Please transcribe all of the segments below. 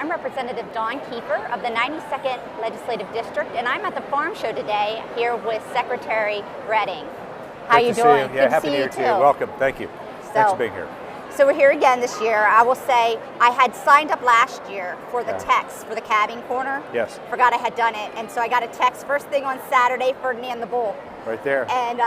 I'm Representative Dawn Keefer of the 92nd Legislative District, and I'm at the Farm Show today here with Secretary Redding. How are you doing? Yeah, happy New Year to you. Welcome. Thank you. Thanks for being here. So we're here again this year. I will say I had signed up last year for the text for the calving corner. Yes. Forgot I had done it, and so I got a text first thing on Saturday, Ferdinand the Bull. Right there. And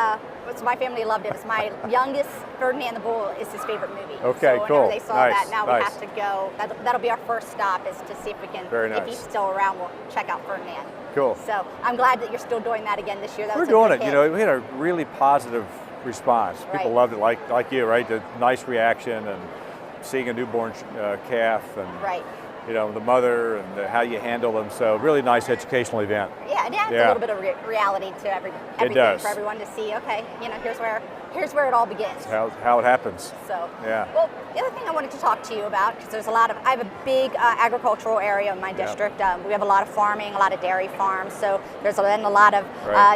so my family loved it. It was my youngest. Ferdinand the Bull is his favorite movie. Okay, so cool. Whenever they saw that, now we have to go. That'll be our first stop, is to see if we can, if he's still around, we'll check out Ferdinand. Cool. So I'm glad that you're still doing that again this year. We're doing it. You know, we had a really positive response. People loved it, like you, right? The nice reaction and seeing a newborn calf and you know, the mother and how you handle them. So really nice educational event. Yeah, it adds a little bit of reality to everything for everyone to see. Okay, you know, here's where it all begins. How it happens. So well, the other thing I wanted to talk to you about, because there's I have a big agricultural area in my district. We have a lot of farming, a lot of dairy farms. So there's been a lot of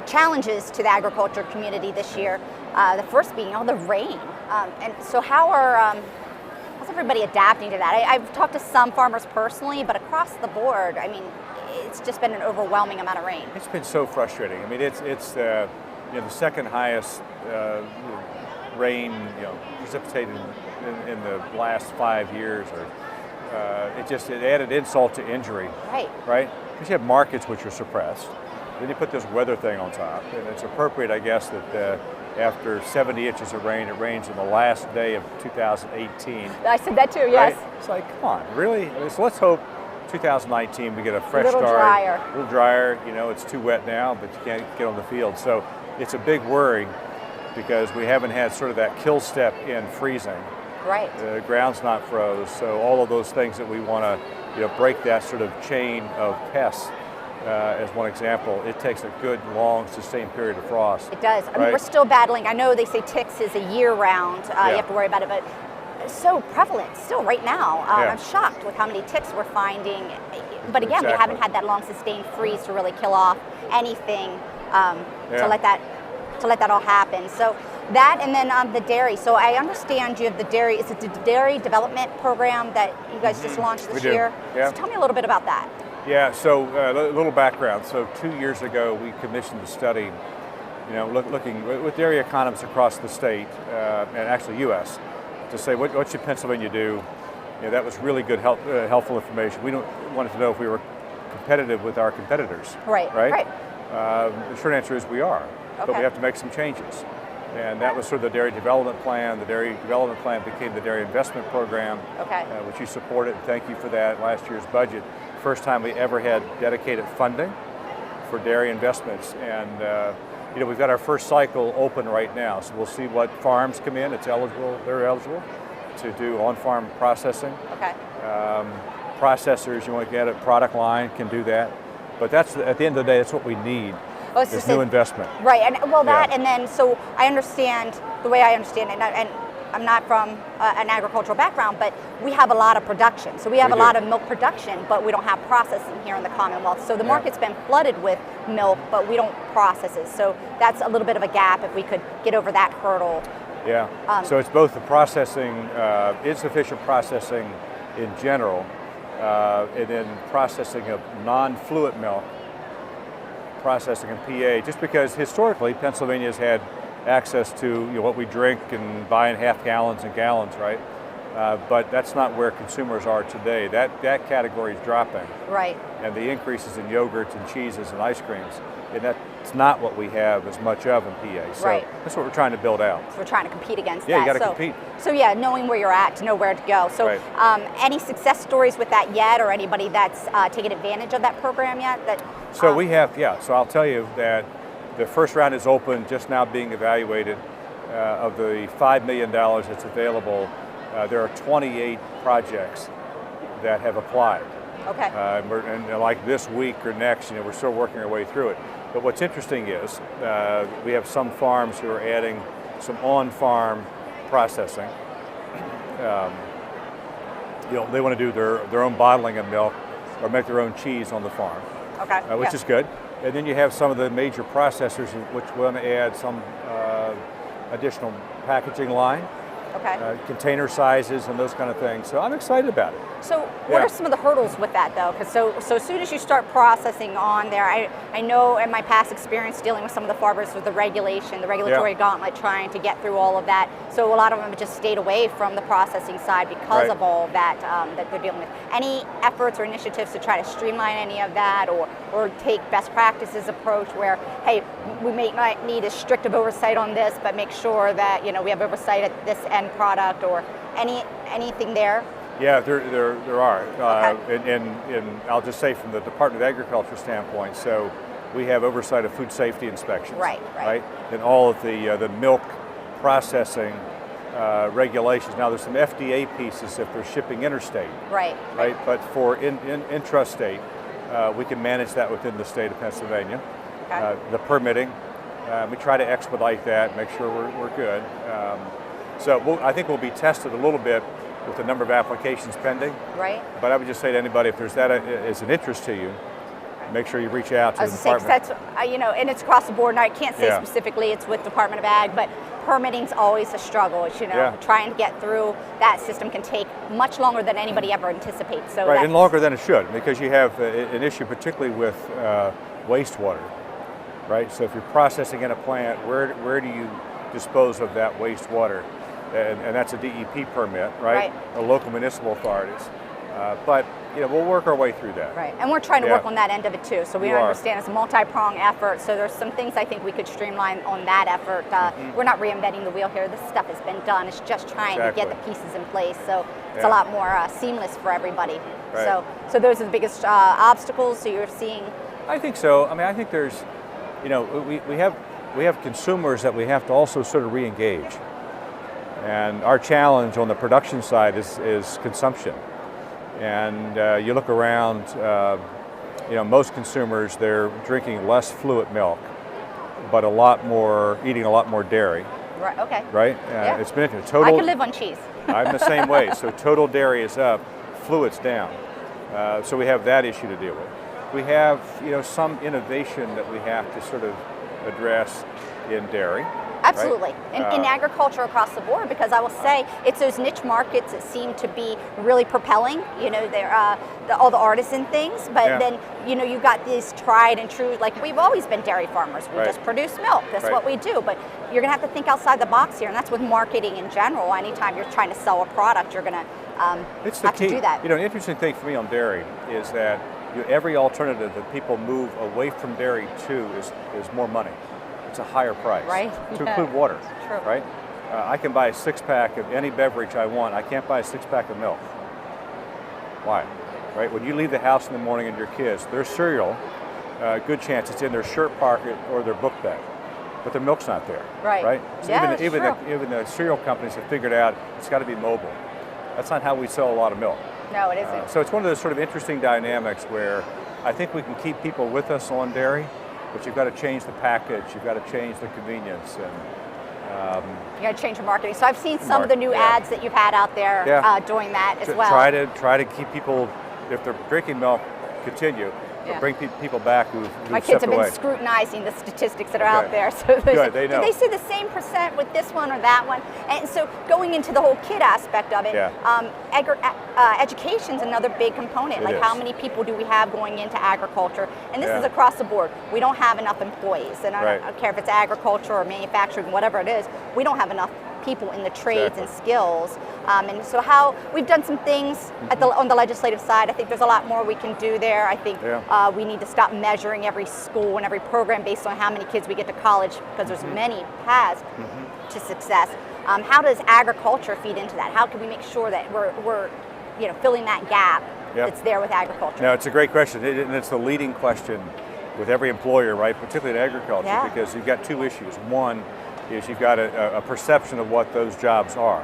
challenges to the agriculture community this year. The first being all the rain. And so how's everybody adapting to that? I've talked to some farmers personally, but across the board, I mean, it's just been an overwhelming amount of rain. It's been so frustrating. I mean, it's you know, the second highest rain, you know, precipitated in the last 5 years, or it added insult to injury. Right. Because you have markets which are suppressed. Then you put this weather thing on top, and it's appropriate, I guess, that after 70 inches of rain, it rains on the last day of 2018. I said that too, yes. Right? It's like, come on, really? So let's hope 2019 we get a fresh start. A little drier. You know, it's too wet now, but you can't get on the field. So it's a big worry because we haven't had sort of that kill step in freezing. Right. The ground's not froze, so all of those things that we want to, you know, break that sort of chain of pests. As one example, it takes a good, long, sustained period of frost. It does. I mean, we're still battling. I know they say ticks is a year-round. You have to worry about it, but it's so prevalent still right now. I'm shocked with how many ticks we're finding. But again, we haven't had that long, sustained freeze to really kill off anything to let that all happen. So that, and then the dairy. So I understand you have the dairy. Is it the dairy development program that you guys just launched this year? Yeah. So tell me a little bit about that. Yeah, so a little background. So 2 years ago, we commissioned a study, you know, looking with dairy economists across the state, and actually U.S., to say what should Pennsylvania do. You know, that was really good, helpful information. We wanted to know if we were competitive with our competitors. Right. The short answer is we are, but we have to make some changes. And that was sort of the dairy development plan. The dairy development plan became the dairy investment program, which you supported. Thank you for that. Last year's budget, first time we ever had dedicated funding for dairy investments. And you know, we've got our first cycle open right now. So we'll see what farms come in. They're eligible to do on-farm processing. Processors, you want to get a product line, can do that. But that's, at the end of the day, that's what we need. It's new investment. Right, and and then, so I understand, the way I understand it, and I'm not from an agricultural background, but we have a lot of production. So we have a lot of milk production, but we don't have processing here in the Commonwealth. So the market's been flooded with milk, but we don't process it. So that's a little bit of a gap if we could get over that hurdle. So it's both the processing, insufficient processing in general, and then processing of non-fluid milk, processing in PA, just because historically Pennsylvania's had access to, you know, what we drink and buy in half gallons and gallons, right? But that's not where consumers are today. That category is dropping. Right. And the increases in yogurts and cheeses and ice creams, and that's not what we have as much of in PA. So that's what we're trying to build out. So we're trying to compete against that. Yeah, you got to compete. So yeah, knowing where you're at to know where to go. So any success stories with that yet, or anybody that's taken advantage of that program yet? So we have, so I'll tell you that the first round is open, just now being evaluated. Of the $5 million that's available, there are 28 projects that have applied. And like this week or next, you know, we're still working our way through it. But what's interesting is we have some farms who are adding some on-farm processing. You know, they want to do their own bottling of milk or make their own cheese on the farm, which is good. And then you have some of the major processors which want to add some additional packaging line. Okay. container sizes and those kind of things. So I'm excited about it. So what are some of the hurdles with that though? Because so as soon as you start processing on there, I know in my past experience dealing with some of the farmers with the regulatory gauntlet, trying to get through all of that. So a lot of them have just stayed away from the processing side because of all that that they're dealing with. Any efforts or initiatives to try to streamline any of that, or take best practices approach where, hey, we may not need as strict of oversight on this, but make sure that we have oversight at this end product, or anything there? Yeah, there are. Okay. And I'll just say from the Department of Agriculture standpoint, so we have oversight of food safety inspections. Right. And all of the milk processing regulations. Now there's some FDA pieces if they're shipping interstate. Right. But for intrastate, we can manage that within the state of Pennsylvania. Okay. The permitting, we try to expedite that, make sure we're good. So I think we'll be tested a little bit with the number of applications pending. Right. But I would just say to anybody, if there's that is an interest to you, make sure you reach out to the department. That's, and it's across the board, and I can't say specifically it's with Department of Ag, but permitting's always a struggle. Trying to get through that system can take much longer than anybody ever anticipates. So and longer than it should, because you have an issue particularly with wastewater, right? So if you're processing in a plant, where do you dispose of that wastewater? And that's a DEP permit, right? Or local municipal authorities. But we'll work our way through that. Right, and we're trying to work on that end of it too. So we understand it's a multi-pronged effort. So there's some things I think we could streamline on that effort. We're not reinventing the wheel here. This stuff has been done. It's just trying to get the pieces in place. So it's a lot more seamless for everybody. Right. So those are the biggest obstacles. So you're seeing. I think so. I mean, I think there's, we have consumers that we have to also sort of re-engage. And our challenge on the production side is consumption. And you look around, most consumers, they're drinking less fluid milk, but eating a lot more dairy. Right. Okay. Right. It's been total. I could live on cheese. I'm the same way. So total dairy is up, fluid's down. So we have that issue to deal with. We have some innovation that we have to sort of address in dairy. Absolutely, in agriculture across the board, because I will say it's those niche markets that seem to be really propelling. They're all the artisan things, but then you've got these tried and true. Like we've always been dairy farmers. We just produce milk. That's what we do. But you're gonna have to think outside the box here, and that's with marketing in general. Anytime you're trying to sell a product, you're gonna have to do that. An interesting thing for me on dairy is that every alternative that people move away from dairy to is more money. It's a higher price, to include water, right? I can buy a 6-pack of any beverage I want. I can't buy a 6-pack of milk. Why? Right? When you leave the house in the morning and your kids, their cereal, good chance it's in their shirt pocket or their book bag, but the milk's not there. Right? So even the cereal companies have figured out it's got to be mobile. That's not how we sell a lot of milk. No, it isn't. So it's one of those sort of interesting dynamics where I think we can keep people with us on dairy. But you've got to change the package, you've got to change the convenience, and you got to change your marketing. So I've seen some of the new ads that you've had out there doing that as well. Try to keep people, if they're drinking milk, continue. But bring people back who've My kids have been scrutinizing the statistics that are out there. So good, they know. Did they see the same percent with this one or that one? And so going into the whole kid aspect of it, education's another big component. How many people do we have going into agriculture? And this is across the board. We don't have enough employees. And I don't care if it's agriculture or manufacturing, whatever it is, we don't have enough people in the trades and skills. And so we've done some things on the legislative side. I think there's a lot more we can do there. I think we need to stop measuring every school and every program based on how many kids we get to college, because there's many paths to success. How does agriculture feed into that? How can we make sure that we're filling that gap that's there with agriculture? No, it's a great question, and it's the leading question with every employer, right? Particularly in agriculture, because you've got two issues. One is you've got a perception of what those jobs are.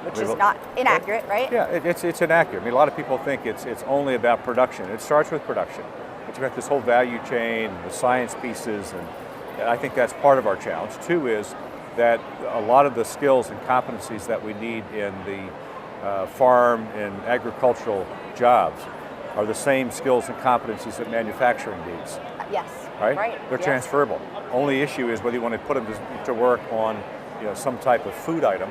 Which is not inaccurate, right? Yeah, it's inaccurate. I mean, a lot of people think it's only about production. It starts with production. But you've got this whole value chain, the science pieces, and I think that's part of our challenge. Two is that a lot of the skills and competencies that we need in the farm and agricultural jobs are the same skills and competencies that manufacturing needs. Yes. Right? They're transferable. Only issue is whether you want to put them to work on some type of food item,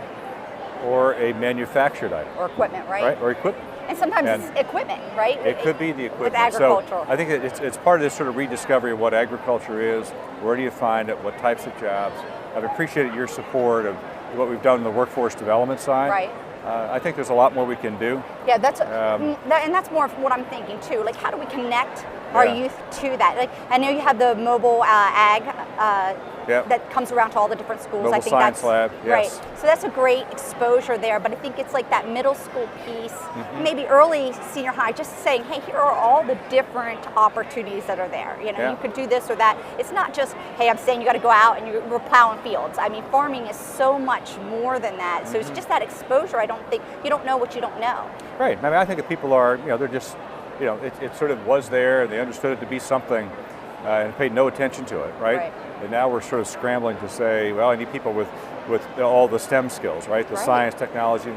or a manufactured item. Or equipment, right? Right, or equipment. And sometimes it's equipment, right? It could be the equipment. With agricultural. So I think it's part of this sort of rediscovery of what agriculture is, where do you find it, what types of jobs. I've appreciated your support of what we've done on the workforce development side. Right. I think there's a lot more we can do. Yeah, and that's more of what I'm thinking too. Like, how do we connect our youth to that? Like, I know you have the mobile ag that comes around to all the different schools. Mobile I think science that's lab, yes. right. So that's a great exposure there. But I think it's like that middle school piece, maybe early senior high, just saying, hey, here are all the different opportunities that are there. You know, you could do this or that. It's not just, hey, I'm saying you got to go out and you're plowing fields. I mean, farming is so much more than that. So it's just that exposure. I don't think you don't know what you don't know. Right. I mean, I think if people are, they're just, it sort of was there and they understood it to be something and paid no attention to it, right? And now we're sort of scrambling to say, well, I need people with all the STEM skills, right? The science, technology,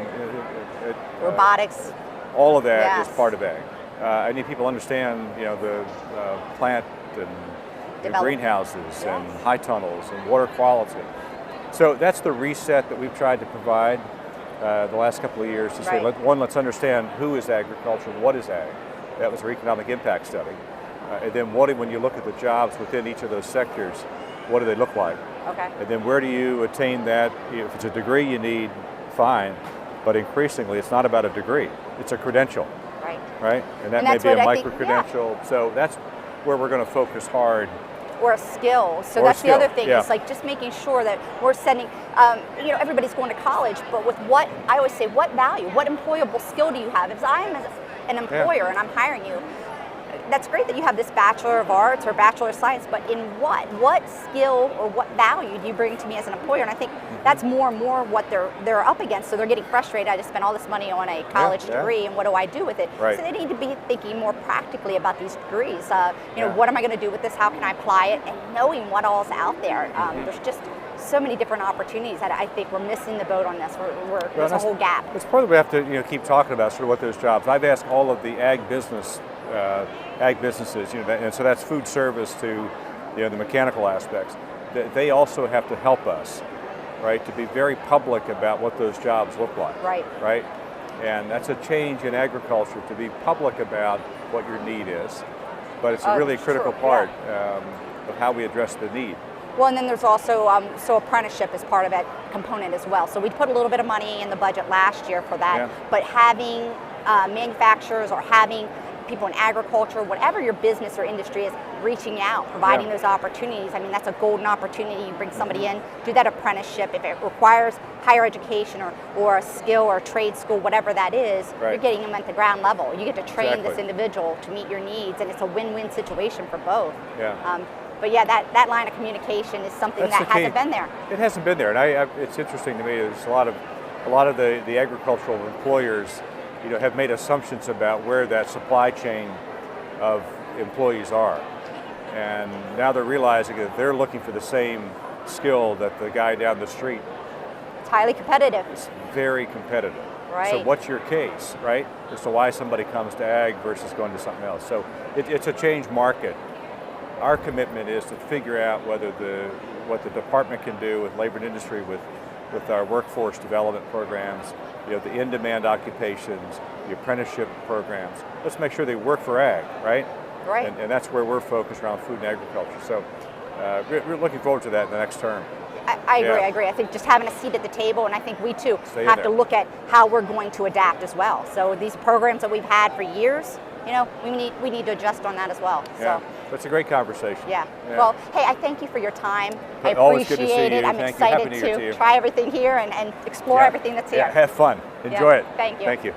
robotics. All of that is part of ag. I need people to understand, the plant and the greenhouses and high tunnels and water quality. So that's the reset that we've tried to provide the last couple of years to say, let's understand who is agriculture, what is ag. That was our economic impact study. And then when you look at the jobs within each of those sectors, what do they look like? Okay. And then where do you attain that? If it's a degree you need, fine. But increasingly, it's not about a degree. It's a credential. Right. Right? And that may be a micro-credential. So that's where we're going to focus hard. Or a skill. So that's the other thing. It's like just making sure that we're sending, everybody's going to college, but with what, I always say, what value, what employable skill do you have? If I am an employer and I'm hiring you, that's great that you have this Bachelor of Arts or Bachelor of Science, but in what? What skill or what value do you bring to me as an employer? And I think that's more and more what they're up against. So they're getting frustrated. I just spent all this money on a college degree, and what do I do with it? Right. So they need to be thinking more practically about these degrees. What am I going to do with this? How can I apply it? And knowing what all is out there. There's just so many different opportunities that I think we're missing the boat on this. There's a whole gap. It's part of what we have to keep talking about, sort of what those jobs. I've asked all of the ag businesses, and so that's food service to the mechanical aspects. They also have to help us, right, to be very public about what those jobs look like. Right. And that's a change in agriculture, to be public about what your need is. But it's a really critical part of how we address the need. Well, and then there's also, so apprenticeship is part of that component as well. So we put a little bit of money in the budget last year for that, but having manufacturers or having people in agriculture, whatever your business or industry is, reaching out, providing those opportunities. I mean, that's a golden opportunity. You bring somebody in, do that apprenticeship. If it requires higher education or a skill or a trade school, whatever that is, you're getting them at the ground level. You get to train this individual to meet your needs, and it's a win-win situation for both. But yeah, that line of communication is something that hasn't been there. It hasn't been there, and it's interesting to me. There's a lot of the agricultural employers, have made assumptions about where that supply chain of employees are, and now they're realizing that they're looking for the same skill that the guy down the street. It's highly competitive. It's very competitive. Right. So what's your case, right, as to why somebody comes to ag versus going to something else? So it's a changed market. Our commitment is to figure out what the department can do with labor and industry, with our workforce development programs, the in-demand occupations, the apprenticeship programs. Let's make sure they work for ag, right? Right. And that's where we're focused around food and agriculture. So we're looking forward to that in the next term. I agree. I think just having a seat at the table, and I think we too have to look at how we're going to adapt as well. So these programs that we've had for years, we need to adjust on that as well. Yeah. So that's a great conversation. Yeah. Well, hey, I thank you for your time. I Always appreciate good to see it. you. I'm excited to try everything here and explore everything that's here. Have fun. Enjoy it. Thank you. Thank you.